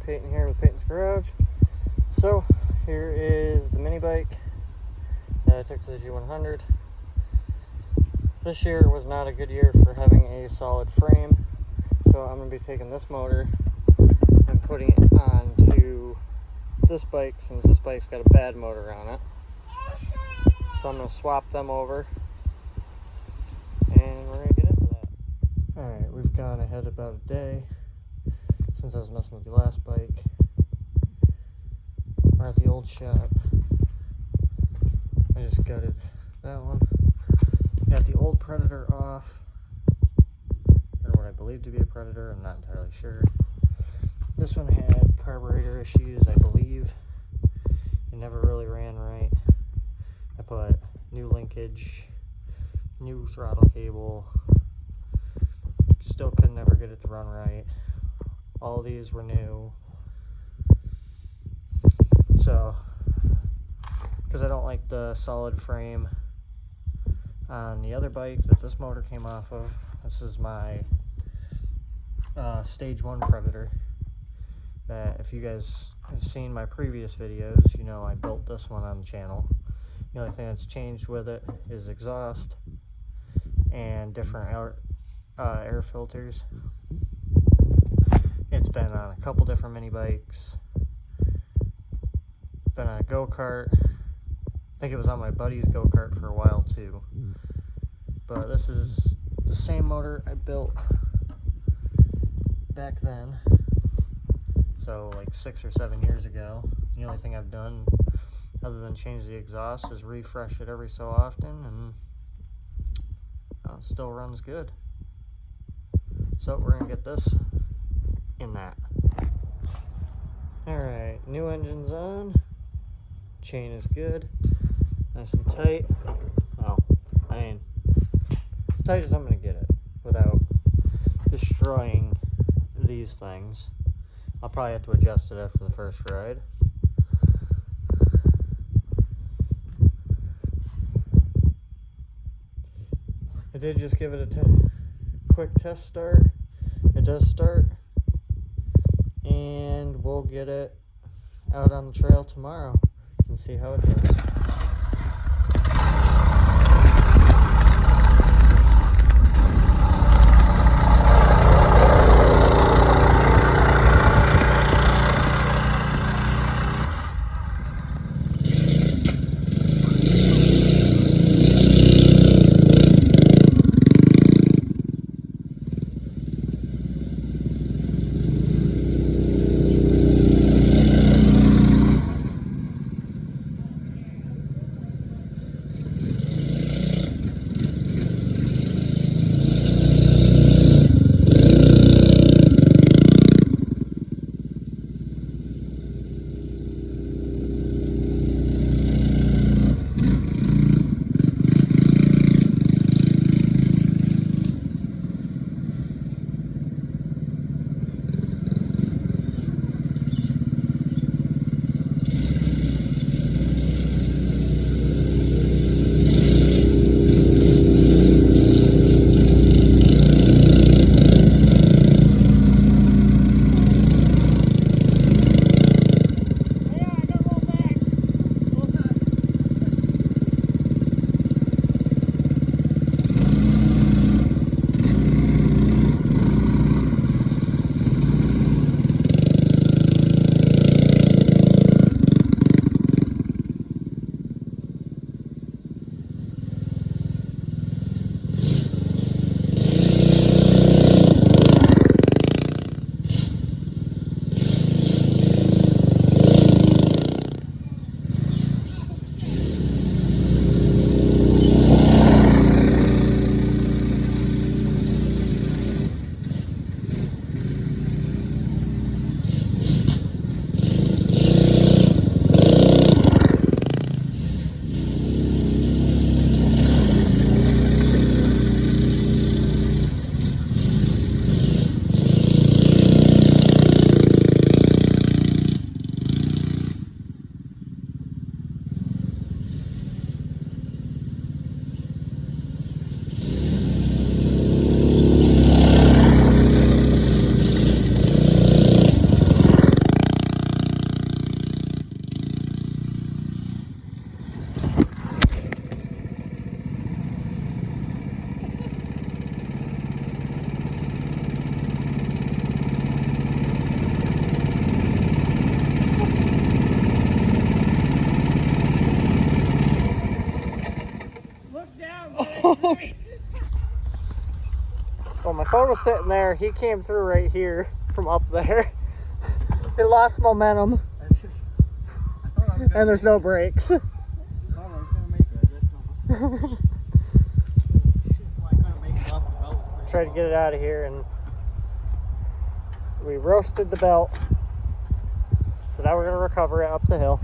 Peyton here with Peyton's Garage. So here is the mini bike that I took to the G100. This year was not a good year for having a solid frame, so I'm going to be taking this motor and putting it onto this bike since this bike's got a bad motor on it. So I'm going to swap them over and we're going to get into that. Alright, we've gone ahead about a day since I was messing with the last bike. We're at the old shop. I just gutted that one. Got the old Predator off, or what I believe to be a Predator, I'm not entirely sure. This one had carburetor issues, I believe. It never really ran right. I put new linkage, new throttle cable, still could never get it to run right. All these were new. So, because I don't like the solid frame on the other bike that this motor came off of. This is my Stage 1 Predator. That if you guys have seen my previous videos, you know I built this one on the channel. The only thing that's changed with it is exhaust and different air filters. It's been on a couple different mini bikes. Been on a go-kart. I think it was on my buddy's go-kart for a while too. But this is the same motor I built back then. So like 6 or 7 years ago. The only thing I've done other than change the exhaust is refresh it every so often, and it still runs good. So we're gonna get this in that. Alright, new engine's on. Chain is good. Nice and tight. Well, I mean, as tight as I'm gonna get it without destroying these things. I'll probably have to adjust it after the first ride. I did just give it a quick test start. It does start, and we'll get it out on the trail tomorrow and see how it does. Well, my phone was sitting there. He came through right here from up there. It lost momentum. And there's no brakes. Tried to get it out of here, and we roasted the belt. So now we're going to recover it up the hill.